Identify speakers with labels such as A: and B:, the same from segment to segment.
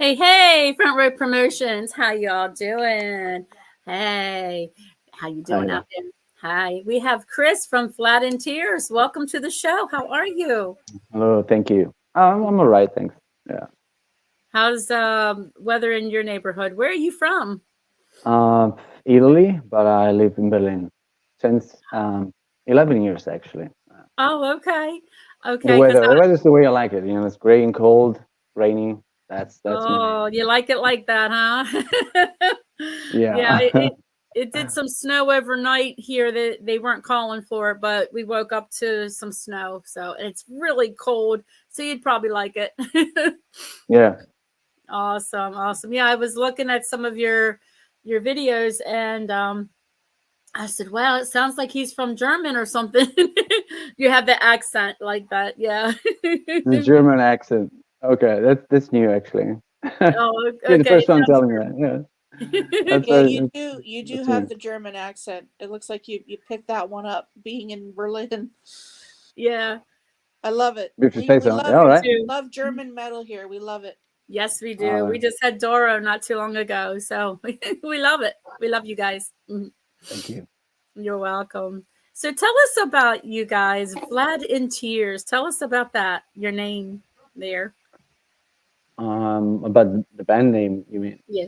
A: Hey, hey, Front Row Promotions. How y'all doing? Hey, how you
B: Hi
A: doing out
B: there.
A: there? Hi. We have Chris from Flat and Tears. Welcome to the show. How are you?
B: Hello, thank you. I'm all right, thanks. Yeah.
A: How's weather in your neighborhood? Where are you from?
B: Uh, Italy, but I live in Berlin since 11 years actually.
A: Oh, okay.
B: The
A: Okay, because
B: weather, the weather's the way I like it. You know, it's gray and cold, rainy. That's my
A: oh, you like it like that, huh? Yeah,
B: yeah.
A: it did some snow overnight here that they weren't calling for, but we woke up to some snow. So it's really cold. So you'd probably like it.
B: Yeah.
A: Awesome, awesome. Yeah, I was looking at some of your videos and I said, "Wow, it sounds like he's from German or something." You have the accent like that. Yeah.
B: The German accent. Okay, that's new actually.
A: Oh,
B: You're the
A: okay.
B: first
A: It
B: one
A: sounds
B: telling me that. Yeah, that's
C: Yeah,
B: very
C: you do. You do
B: that's
C: have
B: new.
C: the German accent. It looks like you picked that one up being in Berlin.
A: yeah,
C: I love it.
B: If you
C: We
B: say
C: we
B: so, yeah,
C: love
B: all
A: me
B: right.
A: too.
C: love German metal here. We love it.
A: Yes, we
B: All
A: do. We
B: right.
A: just had Doro not too long ago, so we love it. We love you guys. Mhm.
B: Thank you.
A: You're welcome. So tell us about you guys, Vlad in Tears. Tell us about that. Your name there.
B: About the band name, you mean?
A: Yeah.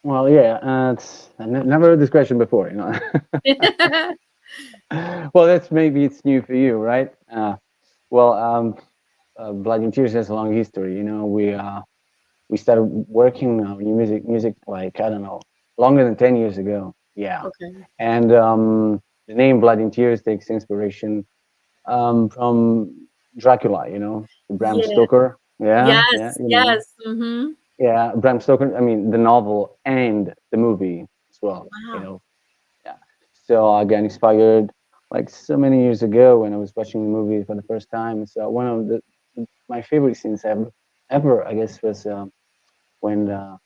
B: Well, yeah, it's never heard this question before, you know. Well, that's maybe it's new for you, right? Well, Blood and Tears has a long history. You know, we started working on new music like I don't know, longer than 10 years ago. Yeah,
A: Okay.
B: and the name Blood and Tears takes inspiration from Dracula. You know, Bram
A: Yeah.
B: Stoker. Yeah, yeah,
A: Yes.
B: you know,
A: Yes. Mm-hmm.
B: yeah, Bram Stoker. I mean, the novel and the movie as well. You
A: Wow.
B: know, yeah. So I got inspired like so many years ago when I was watching the movie for the first time. So one of my favorite scenes ever I guess was when the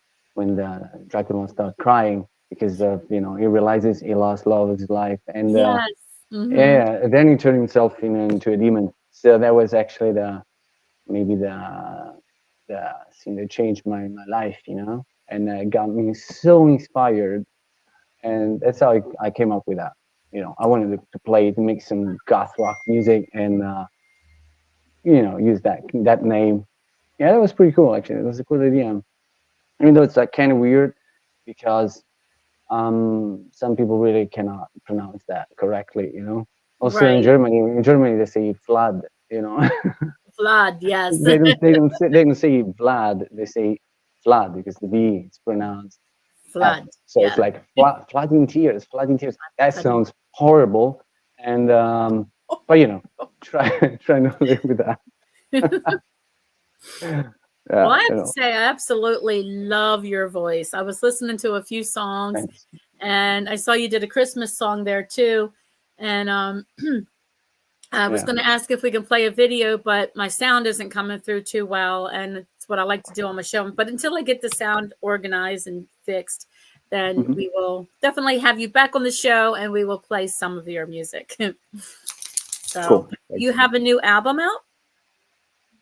B: Dracula started crying because of he realizes he lost love of his life and
A: Yes. Mm-hmm.
B: yeah, then he turned himself into a demon. So that was actually maybe the scene that changed my life, and got me so inspired, and that's how I came up with that. I wanted to play to make some goth rock music and use that name. Yeah, that was pretty cool actually. It was a cool idea, even though it's like kind of weird because some people really cannot pronounce that correctly. Also
A: Right.
B: in Germany they say Vlad. You know,
A: Vlad. Yes.
B: they don't say Vlad. They say Vlad because the V is pronounced F.
A: Vlad.
B: So it's
A: Yeah.
B: like flood in tears, flood in tears. That
A: Vlad.
B: sounds horrible, and but try try not to live with that.
A: Well,
B: Yeah,
A: I have to say, I absolutely love your voice. I was listening to a few songs,
B: thanks.
A: and I saw you did a Christmas song there too. And I was
B: Yeah,
A: going to ask if we can play a video, but my sound isn't coming through too well, and it's what I like to do on my show. But until I get the sound organized and fixed, then
B: hmm
A: we will definitely have you back on the show, and we will play some of your music. So,
B: cool.
A: you
B: Thanks.
A: have a new album out?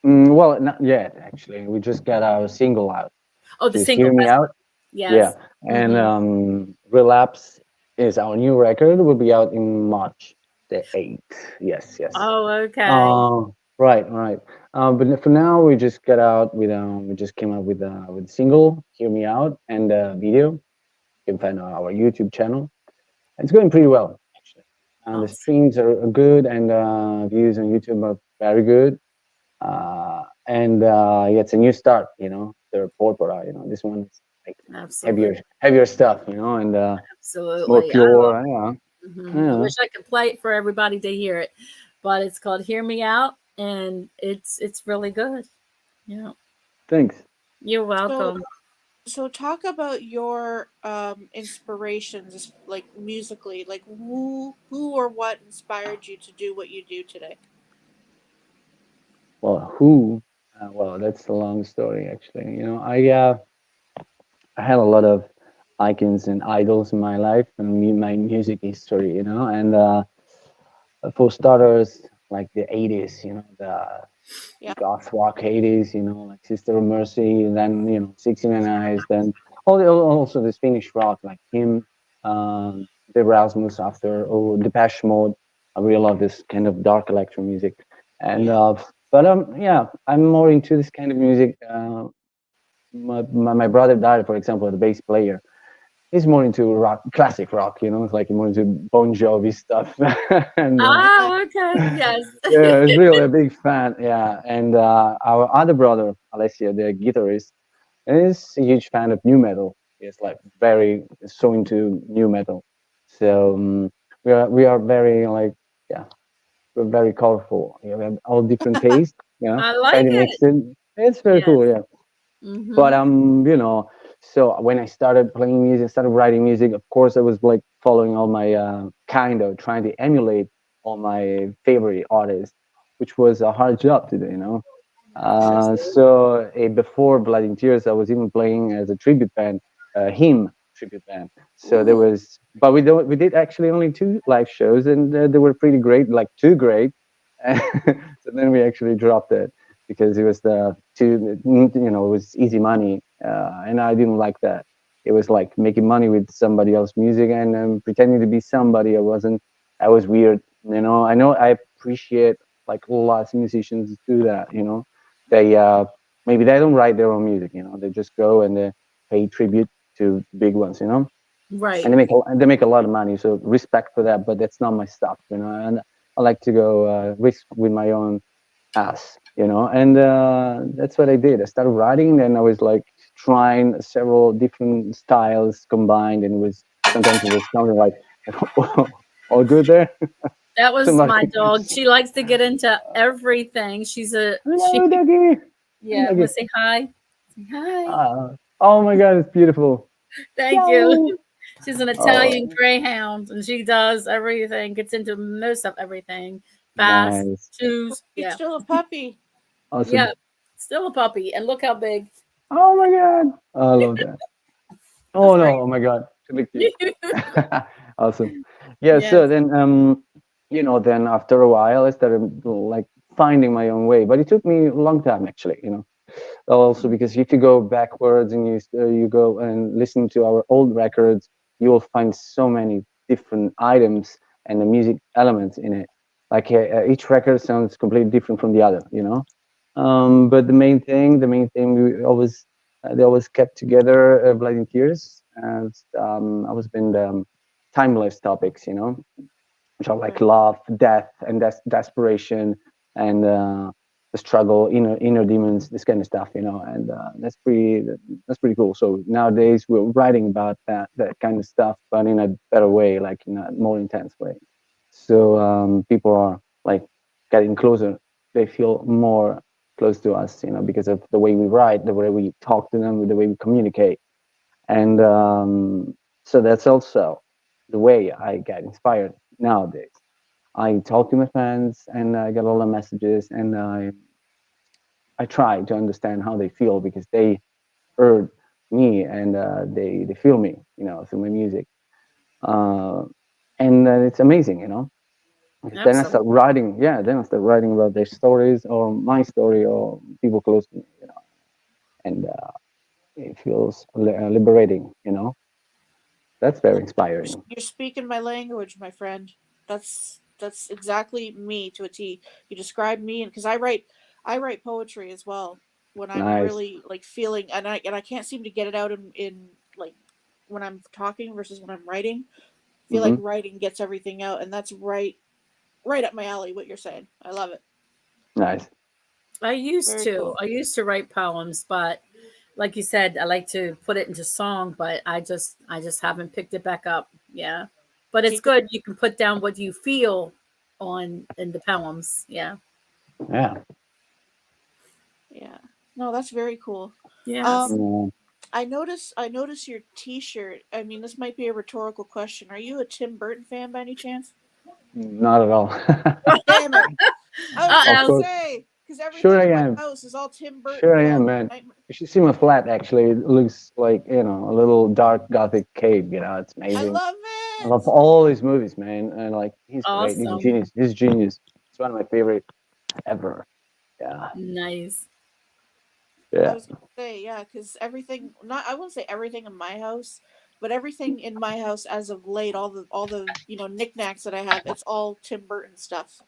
B: Well, not yet actually. We just got our single out,
A: Oh,
B: which
A: the
B: is
A: single.
B: "Hear Me
A: That's
B: Out." Yeah,
A: yes.
B: and
A: Hmm.
B: "Relapse" is our new record. Will be out in March the 8th. Yes, yes.
A: Oh, okay.
B: Right, right. But for now, we just came out with a single, "Hear Me Out," and a video. You can find on our YouTube channel. It's going pretty well, actually. The
A: Awesome.
B: streams are good, and views on YouTube are very good. Yeah, it's a new start. The Porpora. This one is like
A: Absolutely.
B: heavier stuff. And it's more
A: Absolutely. I love
B: pure.
A: it. I
B: Yeah.
A: wish I could play it for everybody to hear it, but it's called "Hear Me Out," and it's really good. Yeah,
B: Thanks.
A: you're
C: So
A: welcome.
C: so talk about your inspirations, like musically, like who or what inspired you to do what you do today.
B: Well, who? Well, that's a long story, actually. I had a lot of icons and idols in my life and my music history. And for starters, like the 80s, the
C: Yeah.
B: goth rock 80s, like Sister of Mercy, and then 69 Eyes, then also this Finnish rock like him, the Rasmus after, or Depeche Mode. I really love this kind of dark electro music, and
C: Yeah.
B: but yeah, I'm more into this kind of music. My brother died, for example, the bass player. He's more into rock, classic rock. It's like more into Bon Jovi stuff, and
A: Oh, okay. Yes.
B: yeah, he's really a big fan. Yeah, and our other brother, Alessia, the guitarist, is a huge fan of new metal. He's like very so into new metal. So we are very like, yeah, we're very colorful. We have all different tastes.
A: I
B: Try
A: like
B: to mix
A: it.
B: it. It's very
A: Yes.
B: cool. Yeah. But
A: Mm-hmm.
B: so when I started playing music, started writing music, of course I was like following all my kind of trying to emulate all my favorite artists, which was a hard job to do.
A: Absolutely.
B: So before Blood in Tears, I was even playing as a tribute band, him tribute band. So there
C: Ooh.
B: was, but we did actually only two live shows, and they were pretty great, like too great. So then we actually dropped it because it was the too, it was easy money, and I didn't like that. It was like making money with somebody else's music and pretending to be somebody I wasn't. That was weird. I know I appreciate like lots of musicians do that. They maybe they don't write their own music. They just go and they pay tribute to big ones. And
A: Right.
B: they make a lot of money. So respect for that, but that's not my stuff. And I like to go risk with my own ass. And that's what I did. I started writing, and I was like trying several different styles combined, and sometimes it was sounding like all good there.
A: That was
B: Somebody,
A: my dog. She likes to get into everything. She
B: hello, Dougie. Hey,
A: yeah,
B: Dougie.
A: wanna say hi? Say hi.
B: Oh my God, it's beautiful.
A: Thank you.
B: Yay!
A: She's an Italian
B: Oh,
A: greyhound and she does everything, gets into most of everything. Fast,
B: nice.
A: shoes,
C: She's
A: yeah.
C: still a puppy.
A: Yeah.
B: Awesome.
A: Still a puppy. And look how big.
B: Oh my God. I love that.
A: That's
B: Oh no.
A: great.
B: Oh my God. Too big deal. Awesome. Yeah.
A: Yes.
B: So then, then after a while, I started like finding my own way, but it took me a long time actually. Also because if you go backwards and you go and listen to our old records, you will find so many different items and the music elements in it. Like each record sounds completely different from the other. But the main thing they always kept together, Blood in Tears, and I was been the timeless topics, which are like
C: Right.
B: love, death, and desperation, and the struggle, inner demons, this kind of stuff. And that's pretty cool. So nowadays we're writing about that kind of stuff, but in a better way, like in a more intense way. So people are like getting closer. They feel more close to us, because of the way we write, the way we talk to them, the way we communicate. And so that's also the way I get inspired nowadays. I talk to my fans and I get all the messages, and I try to understand how they feel because they heard me and they feel me, through my music. Uh, and it's amazing. Because then I start
A: Absolutely.
B: writing, yeah, then I start writing about their stories or my story or people close to me, and it feels liberating. That's very inspiring.
C: You're speaking my language, my friend. That's exactly me to a T. You describe me, and because I write poetry as well when I'm
B: Nice.
C: really like feeling, and I can't seem to get it out in like when I'm talking versus when I'm writing. I feel like
B: Hmm.
C: writing gets everything out, and that's right up my alley. What you're saying, I love it.
B: Nice.
A: I used
C: Very
A: to.
C: cool.
A: I used to write poems, but like you said, I like to put it into song, but I just haven't picked it back up. Yeah. But it's
C: Keep it.
A: good. You can put down what you feel on in the poems. Yeah.
B: Yeah.
C: Yeah. No, that's very cool.
A: Yes.
C: Um,
B: Mm,
C: I notice your T-shirt. I mean, this might be a rhetorical question. Are you a Tim Burton fan by any chance?
B: not at all.
C: Damn it! I was
B: Of
C: gonna
A: Uh-oh.
B: course.
C: say because
B: Sure
C: everything
B: I
C: in my
B: am.
C: house is all Tim Burton
B: Sure I am,
C: films.
B: man.
C: Nightmare.
B: You should see my flat actually. It looks like, a little dark gothic cave. It's
C: I
B: amazing.
C: love
B: I love
C: it.
B: all his movies, man. And like he's great. He's a
A: Awesome.
B: genius. He's a genius. It's one of my favorite ever. Yeah.
A: Nice.
C: I
B: Yeah.
C: was gonna say, yeah, because everything, not, I wouldn't say everything in my house, but everything in my house as of late, all the knickknacks that I have, it's all Tim Burton stuff.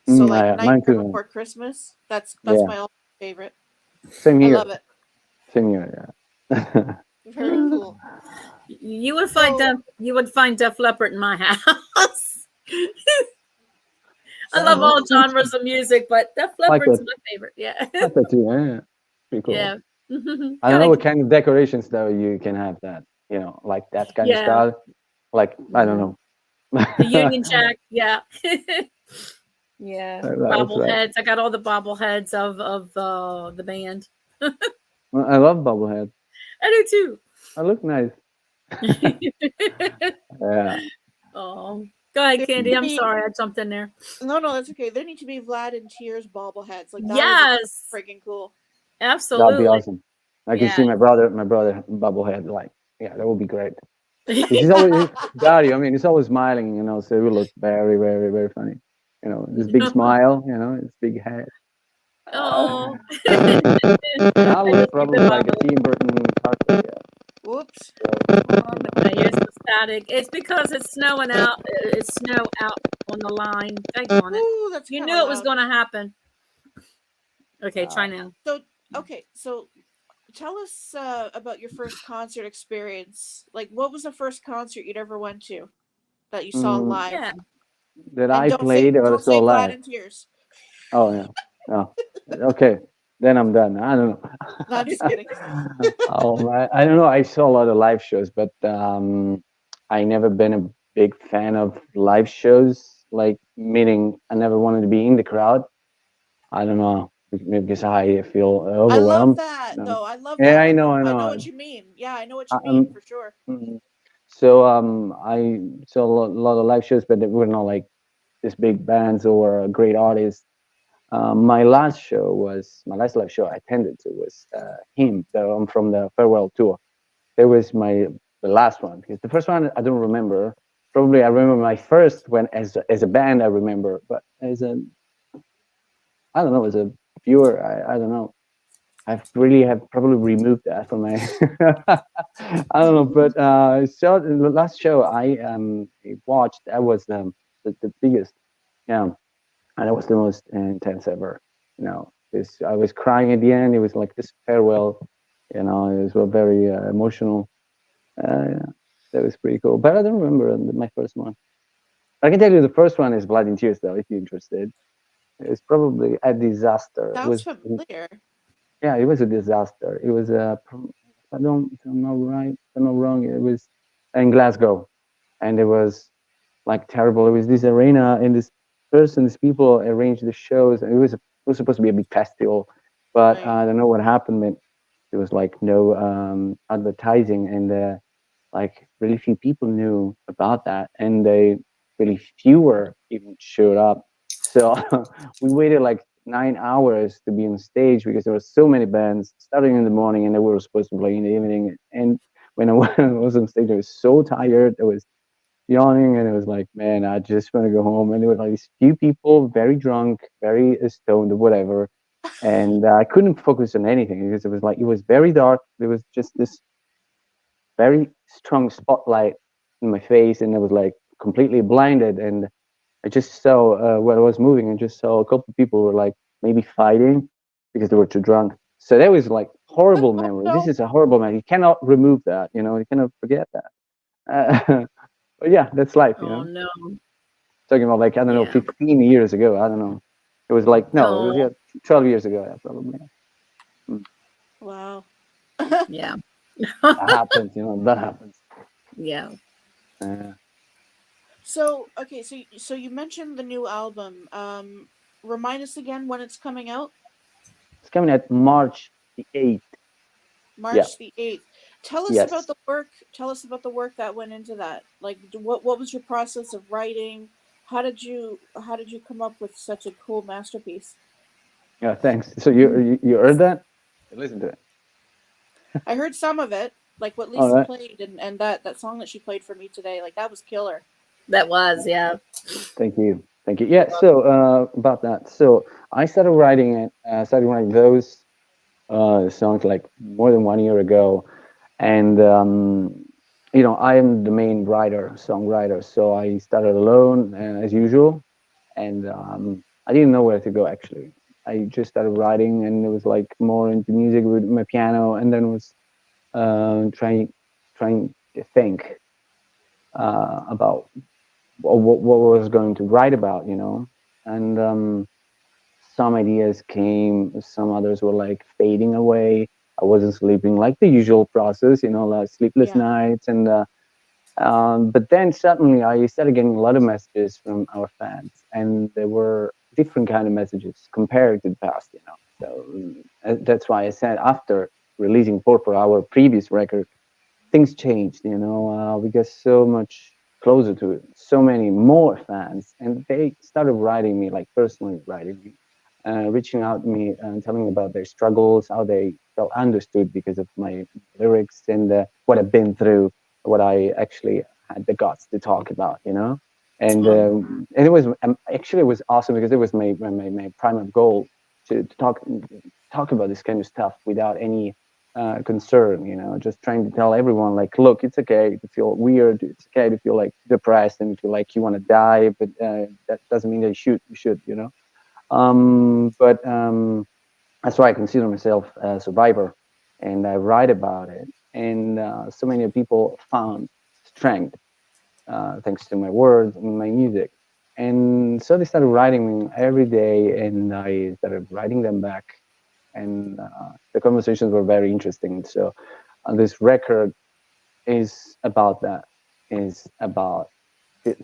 C: So like
B: Yeah, mine
C: Nightmare
B: too.
C: Before Christmas, that's
B: Yeah.
C: my all favorite.
B: Same
C: I love
B: here.
C: it.
B: Same here. Yeah.
C: Very cool.
A: You would find
C: So
A: Def Leppard in my house. I love
B: Yeah,
A: all genres of music, but Def
B: like
A: Leppard's
B: that.
A: my favorite. Yeah.
B: Like that too. Yeah. Pretty cool.
A: Yeah.
B: I don't know
A: Gotta,
B: what kind of decorations though you can have that. Like that kind of
A: yeah.
B: style. Like I don't know.
A: The Union Jack. Yeah. Yeah.
B: That's right.
A: Bobbleheads. I got all the bobbleheads of the band.
B: Well, I love bobblehead.
A: I do too.
B: I look nice. Yeah.
A: Oh, go ahead,
C: there need
A: Kandi.
C: to
A: I'm
C: be
A: sorry I jumped in there.
C: no, that's okay. There need to be Vlad and Tears bobbleheads. Like that would be
A: Yes,
C: freaking cool.
B: That'd be
A: absolutely.
B: awesome. I can
A: Yeah.
B: see my brother bobblehead. Like, yeah, that would be great. He's always Dario. I mean, he's always smiling. So it would look very, very, very funny. This big smile. His big head.
A: Oh.
B: I
A: I
B: look
A: just keep
B: probably
A: it
B: like a
A: bobblehead.
B: Tim Burton cartoon.
C: Whoops.
A: My ears are static. It's because it's snowing out. It's snow out on the line. Daggone it.
C: Ooh, that's
A: You
C: kind of
A: knew it was
C: loud.
A: going to happen. Okay, try
B: Uh,
A: now.
C: So okay, so tell us about your first concert experience. Like, what was the first concert you'd ever went to that you saw
B: mm,
C: live?
A: Yeah.
B: that
C: And
B: I played or
C: don't
B: saw
C: say Vlad
B: live.
C: in Tears.
B: Oh yeah. Oh, okay. Then I'm done. I don't
C: No, I'm just kidding.
B: know. I don't know. I saw a lot of live shows, but I never been a big fan of live shows. Like, meaning I never wanted to be in the crowd. I don't know, because I feel
C: I love
B: overwhelmed.
C: that
B: No.
C: though. I love
B: Yeah,
C: that.
B: I
C: Like,
B: know. I
C: I know
B: know.
C: what you mean. Yeah, I know what
B: I,
C: you mean
B: I'm,
C: for sure.
B: mm. So I saw a lot of live shows, but they were not like this big bands or great artists. My last live show I attended to was him. So I'm from the farewell tour. That was the last one, because the first one I don't remember. Probably I remember my first one as a band. I remember, but as a I don't know, as a viewer, I don't know. I really have probably removed that from my. I don't know, but so the last show I watched, that was the biggest, yeah, and it was the most intense ever. I was crying at the end. It was like this farewell. It was very emotional. Yeah, that was pretty cool. But I don't remember my first one. I can tell you the first one is Blood and Tears, though, if you're interested. It's probably a disaster.
C: Sounds familiar.
B: Yeah, it was a disaster. It was if I'm not right, if I'm not wrong, it was in Glasgow, and it was like terrible. It was this arena, and these people arranged the shows, and it was supposed to be a big festival, but
C: Right.
B: I don't know what happened. There was like no advertising, and like really few people knew about that, and really fewer even showed up. So we waited like 9 hours to be on stage because there were so many bands starting in the morning, and they were supposed to play in the evening. And when I was on stage, I was so tired. I was yawning, and it was like, man, I just want to go home. And there were like these few people, very drunk, very stoned, or whatever. And I couldn't focus on anything because it was very dark. There was just this very strong spotlight in my face, and I was like completely blinded. And I just saw where I was moving, and just saw a couple of people were like maybe fighting because they were too drunk. So that was like horrible
C: Oh
B: memory. This
C: no.
B: is a horrible memory. You cannot remove that. You cannot forget that. But yeah, that's life.
A: Oh no.
B: Talking about like I don't know,
A: Yeah.
B: 15 years ago. I don't know. It was like no, it was
A: Oh
B: 12 years ago. Yeah, probably. Mm.
C: Wow.
A: yeah.
B: That happens. That happens.
A: Yeah.
C: So okay, so you mentioned the new album. Remind us again when it's coming out.
B: It's coming at March the 8th. Yeah.
C: March the 8th. Tell us about
B: Yes.
C: the work. Tell us about the work that went into that. Like, what was your process of writing? How did you come up with such a cool masterpiece?
B: Yeah. Thanks. So you heard that? Listen to it.
C: I heard some of it, like what
B: All
C: Lisa
B: right.
C: played, and that song that she played for me today. Like that was killer.
A: That was, yeah.
B: Thank you. Thank you. Yeah. So about that. So I started writing it. Started writing those songs like more than 1 year ago, and I am the main writer, songwriter. So I started alone, as usual, and I didn't know where to go actually. I just started writing, and it was like more into music with my piano, and then was trying to think about what was going to write about, and some ideas came, some others were like fading away. I wasn't sleeping, like the usual process, like sleepless
C: Yeah.
B: nights, and but then suddenly I started getting a lot of messages from our fans, and there were different kind of messages compared to the past. So that's why I said after releasing Purple, our previous record, things changed. We got so much closer to it, so many more fans, and they started writing me, like personally writing me, reaching out to me and telling me about their struggles, how they felt understood because of my lyrics, and what I've been through, what I actually had the guts to talk about. And it was actually, it was awesome because it was my primary goal to talk about this kind of stuff without any concern, just trying to tell everyone, like, look, it's okay to feel weird, it's okay to feel like depressed and feel like you want to die, but that doesn't mean that you should. But that's why I consider myself a survivor, and I write about it, and so many people found strength thanks to my words and my music. And so they started writing me every day, and I started writing them back, and the conversations were very interesting. So this record is about that, is about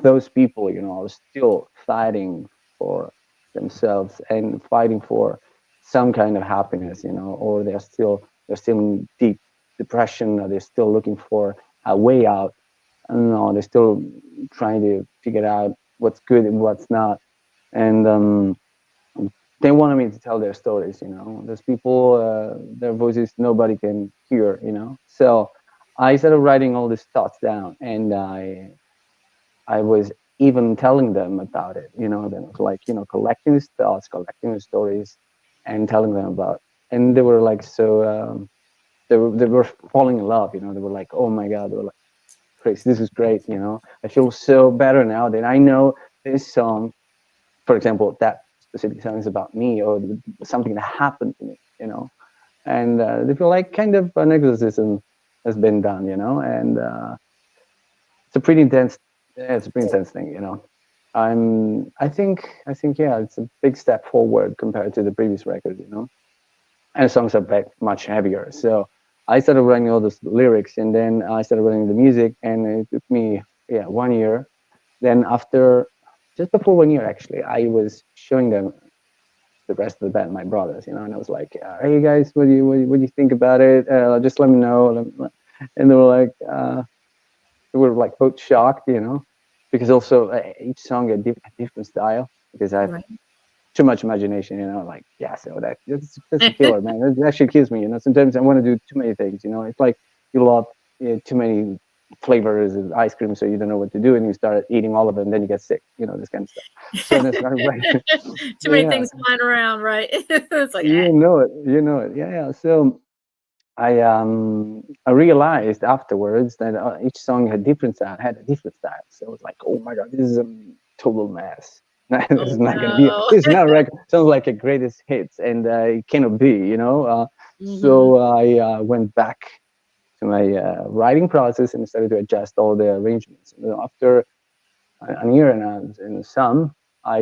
B: those people, are still fighting for themselves and fighting for some kind of happiness, or they're still in deep depression, or they're still looking for a way out. I don't know, they're still trying to figure out what's good and what's not. And they wanted me to tell their stories. There's people, their voices nobody can hear. So I started writing all these thoughts down, and I was even telling them about it. Then it was like, collecting these thoughts, collecting the stories, and telling them about. And they were like, so they were falling in love. They were like, oh my god, they were like, Chris, this is great. I feel so better now that I know this song, for example, that specific song is about me, or something that happened to me. And they feel like kind of an exorcism has been done. And it's a pretty intense, yeah, it's a pretty intense thing. I think, yeah, it's a big step forward compared to the previous record. And the songs are much heavier. So I started writing all those lyrics, and then I started writing the music, and it took me, yeah, 1 year. Then after, just before 1 year, actually, I was showing them the rest of the band, my brothers, and I was like, "Hey guys, what do you think about it? Just let me know." And they were like both shocked, because also each song a different style, because I have
A: Right.
B: too much imagination. Like, yeah, so that's a killer, man. That actually kills me. Sometimes I want to do too many things. It's like you love too many flavors of ice cream, so you don't know what to do, and you start eating all of them, then you get sick, this kind of stuff. So that's not right.
A: Too many
B: Yeah,
A: things flying around, right? It's like,
B: you know it. Yeah. So I realized afterwards that each song had a different style. So I was like, oh my god, this is a total mess. This
A: oh
B: is not gonna be.
A: no.
B: This is not a record. Sounds like a greatest hits, and it cannot be.
A: Hmm.
B: So I went back to my writing process and started to adjust all the arrangements. After a year and some, I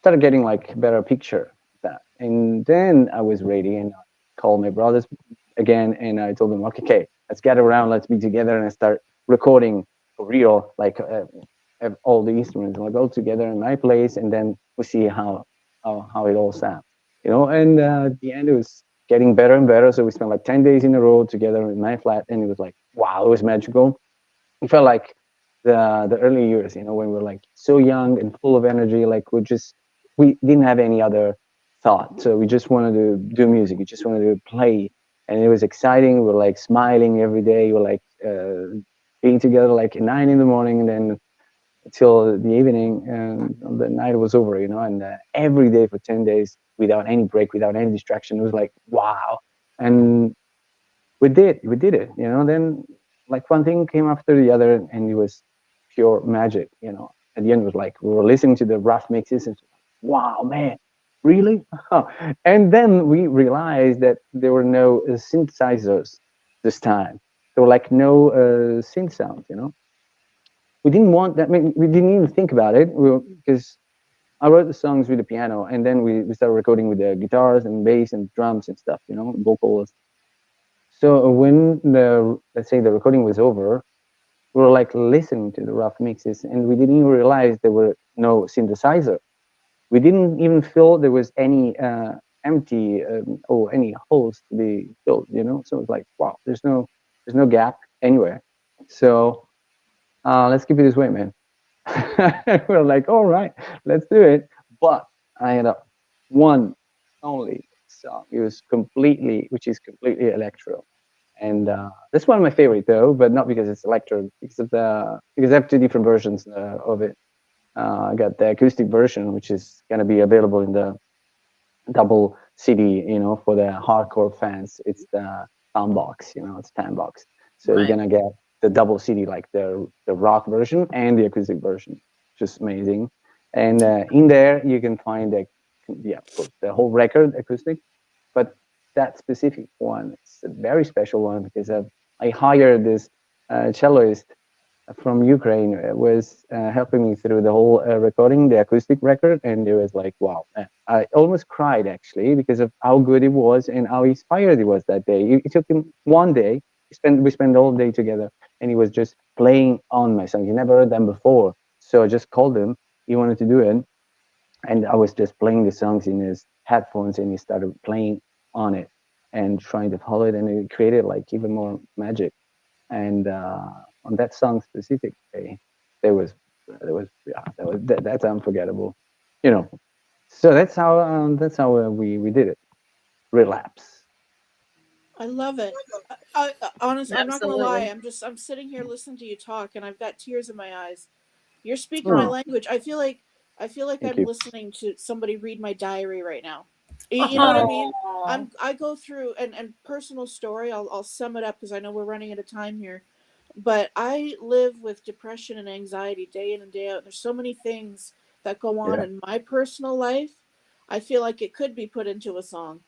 B: started getting like a better picture of that. And then I was ready, and I called my brothers again, and I told them, okay, let's get around, let's be together, and I start recording for real, like all the instruments, like all together in my place, and then we see how it all sounds. And at the end, it was getting better and better. So we spent like 10 days in a row together in my flat, and it was like, wow, it was magical. It felt like the early years, when we were like so young and full of energy, like we didn't have any other thought. So we just wanted to do music. We just wanted to play, and it was exciting. We were like smiling every day. We were like being together like at 9 in the morning, and then till the evening, and the night was over, and every day for 10 days without any break, without any distraction. It was like, wow. And we did it, then like one thing came after the other, and it was pure magic. At the end, it was like we were listening to the rough mixes, and wow, man, really. And then we realized that there were no synthesizers this time. There were like no synth sounds. We didn't want that. I mean, we didn't even think about it, because I wrote the songs with the piano, and then we started recording with the guitars and bass and drums and stuff, vocals. So when let's say the recording was over, we were like listening to the rough mixes, and we didn't even realize there were no synthesizer. We didn't even feel there was any empty, or any holes to be filled. So it's like, wow, there's no gap anywhere. So let's keep it this way, man. We're like, all right, let's do it. But I had one only song. Which is completely electro, and that's one of my favorite though. But not because it's electro, because I have two different versions of it. I got the acoustic version, which is gonna be available in the double CD, for the hardcore fans. It's the fan box, it's fan box. So you're
A: Right.
B: gonna get the double CD, like the rock version and the acoustic version, just amazing. And in there you can find of course, the whole record acoustic, but that specific one, it's a very special one because I hired this celloist from Ukraine, was helping me through the whole recording, the acoustic record, and it was like, wow, man. I almost cried actually because of how good it was and how inspired he was that day. It took him one day. We spent all day together, and he was just playing on my song. He never heard them before, so I just called him. He wanted to do it, and I was just playing the songs in his headphones, and he started playing on it and trying to follow it, and it created like even more magic. And on that song specifically, that's unforgettable, you know. So that's how we did it. Relapse.
C: I love it. Honest, I'm not gonna lie.
A: Absolutely.
C: I'm sitting here listening to you talk, and I've got tears in my eyes. You're speaking my
B: Oh,
C: language. I feel like
B: thank
C: I'm
B: you.
C: listening to somebody read my diary right now. You know what I mean?
A: Oh,
C: I go through and personal story. I'll sum it up because I know we're running out of time here. But I live with depression and anxiety day in and day out. There's so many things that go on
B: Yeah,
C: in my personal life. I feel like it could be put into a song.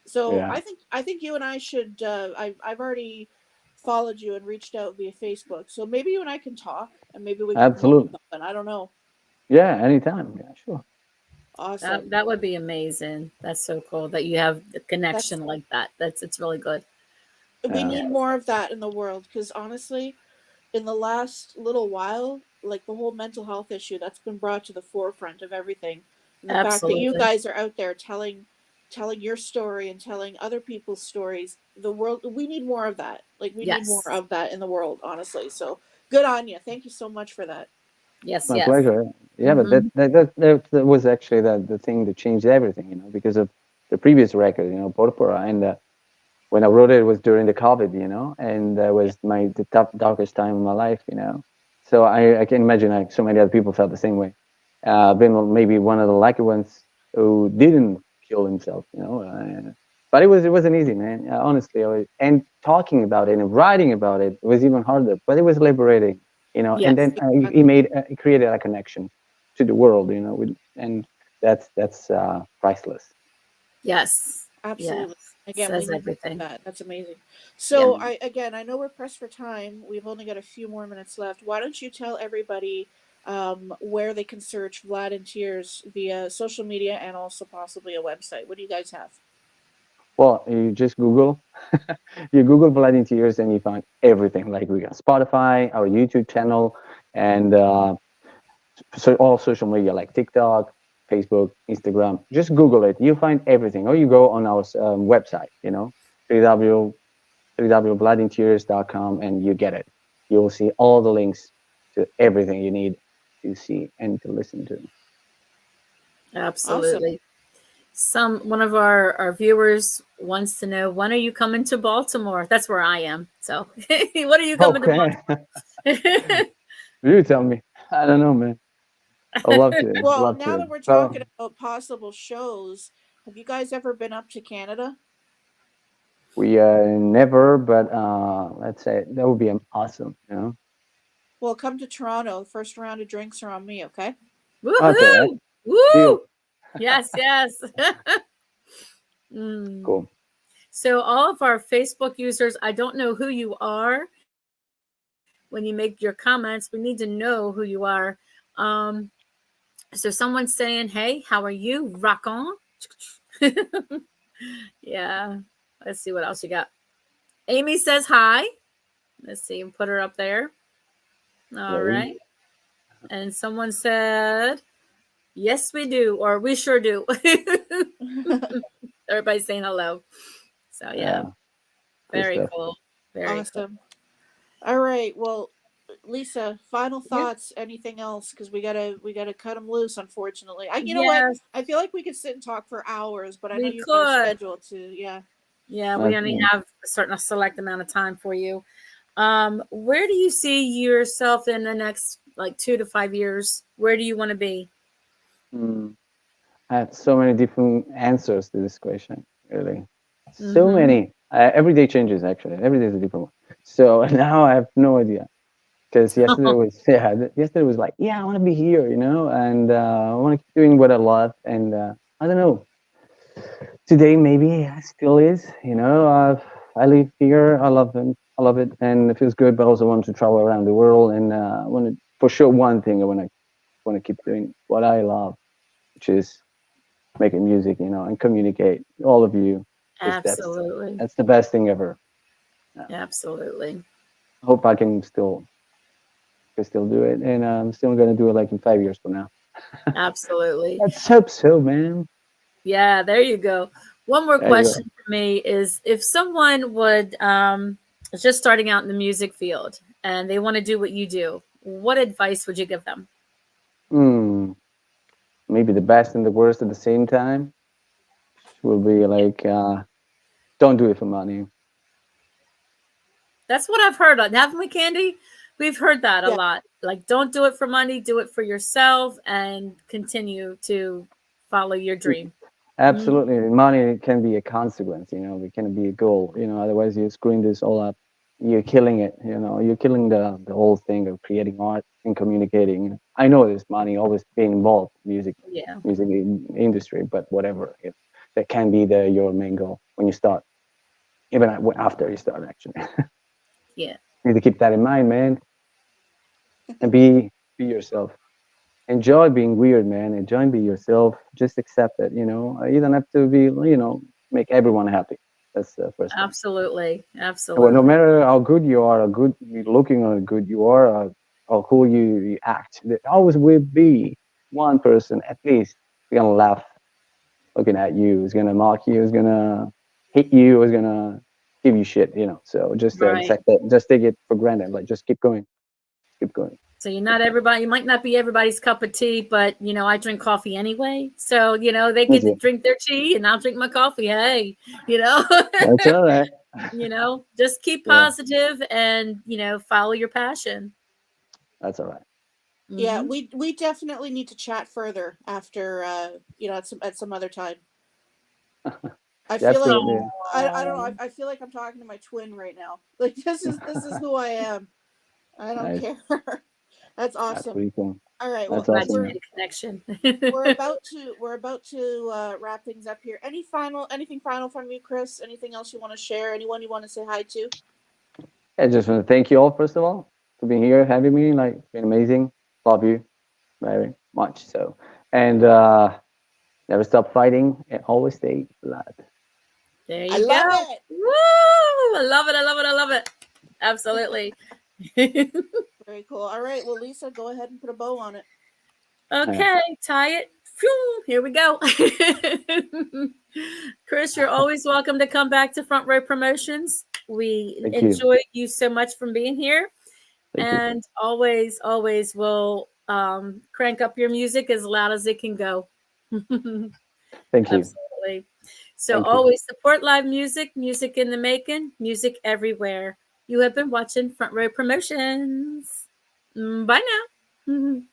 C: So
B: yeah,
C: I think you and I should. I've already followed you and reached out via Facebook. So maybe you and I can talk, and maybe we can come up with
B: absolutely.
C: something. I don't know.
B: Yeah, anytime. Yeah, sure.
C: Awesome.
A: that would be amazing. That's so cool that you have the
C: That's
A: connection like that. It's really good.
C: we
B: Yeah,
C: need more of that in the world because honestly, in the last little while, like the whole mental health issue that's been brought to the forefront of everything, and the fact that you
A: Absolutely.
C: guys are out there telling your story and telling other people's stories, the world we need more of that. Like we need more
A: Yes.
C: of that in the world, honestly. So good on you. Thank you so much for that.
A: Yes.
B: my
A: Yes.
B: pleasure. Yeah, but
A: Hmm.
B: that was actually the thing that changed everything, because of the previous record, Porpora, and when I wrote it, it was during the COVID, and that
C: Yeah.
B: was the tough, darkest time of my life. So I can imagine like so many other people felt the same way. Been maybe one of the lucky ones who didn't kill himself. But it wasn't easy, man. Honestly, and talking about it and writing about it was even harder. But it was liberating. And
A: Yes.
B: then he created a connection to the world, and that's priceless.
A: Yes. Yes.
C: Absolutely. Again, we
A: Says
C: need more of
A: everything.
C: that. That's amazing.
A: Yeah.
C: So I know we're pressed for time. We've only got a few more minutes left. Why don't you tell everybody where they can search Vlad in Tears via social media and also possibly a website? What do you guys have?
B: Well, you just Google, you Google Blood in Tears, and you find everything. Like we got Spotify, our YouTube channel, and so all social media like TikTok, Facebook, Instagram. Just Google it. You find everything. Or you go on our website, www www.bloodintears.com, and you get it. You will see all the links to everything you need to see and to listen to.
C: Awesome.
A: Absolutely. One of our viewers wants to know, when are you coming to Baltimore? That's where I am. So when are you coming to
B: Okay,
A: Baltimore?
B: you tell me. I don't know, man. I'd love to.
C: Well,
B: Love
C: now
B: to.
C: that we're
B: So
C: talking about possible shows, have you guys ever been up to Canada?
B: we never, but let's say that would be awesome. You know.
C: Well, come to Toronto. The first round of drinks are on me, okay?
B: Okay, right.
A: Woohoo! Woo!
B: Deal.
A: Yes, yes. Mm.
B: Cool.
A: So all of our Facebook users, I don't know who you are. When you make your comments, we need to know who you are. So someone's saying, "Hey, how are you? Rock on." Yeah. Let's see what else you got. Amy says hi. Let's see, and put her up there. All
B: Hello.
A: right. And someone said, "Yes, we do," or "We sure do." Everybody's saying hello. So yeah,
B: Yeah. Cool
A: very
B: stuff.
A: cool. Very
C: Awesome. All right. Well, Lisa, final thoughts? Anything else? Because we gotta cut them loose. Unfortunately, you know what?
A: Yes,
C: I feel like we could sit and talk for hours, but I know
A: we
C: you've got a
A: could.
C: schedule to. Yeah.
A: Yeah, we only have a certain select amount of time for you. Where do you see yourself in the next like 2 to 5 years? Where do you want to be?
B: I have so many different answers to this question. Really, so
A: Mm-hmm.
B: many. Every day changes. Actually, every day is a different one. So now I have no idea. Because yesterday was yesterday was like, yeah, I want to be here, you know, and I want to keep doing what I love, and I don't know. Today maybe it still is, you know. I live here, I love it, and it feels good. But I also want to travel around the world, and I want to, for sure, one thing I want to keep doing what I love, which is making music, you know, and communicate all of you, because
A: Absolutely.
B: that's the best thing ever.
A: Absolutely.
B: I hope I can still do it, and I'm still gonna do it like in 5 years from now.
A: Absolutely.
B: Let's hope so, man.
A: Yeah, there you go. One more
B: There you
A: question for me is if someone would is just starting out in the music field and they want to do what you do, what advice would you give them?
B: go. Maybe the best and the worst at the same time will be like, don't do it for money.
A: That's what I've heard. Haven't we, Kandi? We've heard that a
C: Yeah.
A: lot. Like, don't do it for money, do it for yourself and continue to follow your dream.
B: Absolutely, money can be a consequence. You know, it can be a goal. You know, otherwise you're screwing this all up. You're killing it. You know, you're killing the whole thing of creating art and communicating. I know there's money always being involved, music
A: Yeah.
B: industry, but whatever. That can be your main goal when you start, even after you start. Actually,
A: Yeah.
B: you need to keep that in mind, man, and be yourself. Enjoy being weird, man. Enjoy being yourself. Just accept it. You know, you don't have to be. You know, make everyone happy. That's the first thing.
A: Absolutely.
B: Well, no
A: Absolutely.
B: matter how good you are, how good you looking, or good you are, or cool you act, there always will be one person at least gonna laugh looking at you, who's gonna mock you, who's gonna hit you, who's gonna give you shit. You know, so just
A: Right.
B: accept it. Just take it for granted. Like just keep going, keep going.
A: So you're not everybody, you might not be everybody's cup of tea, but I drink coffee anyway. So, they get to drink their tea and I'll drink my coffee. Hey,
B: That's all right.
A: Just keep positive and, follow your passion.
B: That's all right.
C: Yeah,
A: Mhm.
C: we definitely need to chat further after at some other time. I feel like
B: Absolutely.
C: I don't know. I feel like I'm talking to my twin right now. Like this is who I am. I don't
B: Nice.
C: care. That's
B: That's
C: awesome.
B: pretty cool.
C: All right.
B: That's
C: Well,
A: Glad you
B: awesome,
A: made
B: man.
A: a connection.
C: we're about to wrap things up here. Anything final from you, Chris? Anything else you want to share? Anyone you want to say hi to?
B: I just want to thank you all first of all for being here, having me. Like, been amazing. Love you very much. So, and never stop fighting and always stay Vlad.
A: There
C: I
A: you
C: love
A: go.
C: it.
A: Woo! I love it. I love it. I love it. Absolutely.
C: Very cool. All right. Well, Lisa, go ahead and put a bow on it.
A: Okay, tie it. Phew, here we go. Chris, you're always welcome to come back to Front Row Promotions. We
B: Thank you.
A: enjoyed you so much from being here.
B: Thank you.
A: And always will crank up your music as loud as it can go.
B: Thank you.
A: Absolutely. So
B: Thank you.
A: always support live music, music in the making, music everywhere. You have been watching Front Row Promotions. Bye now. Mhm.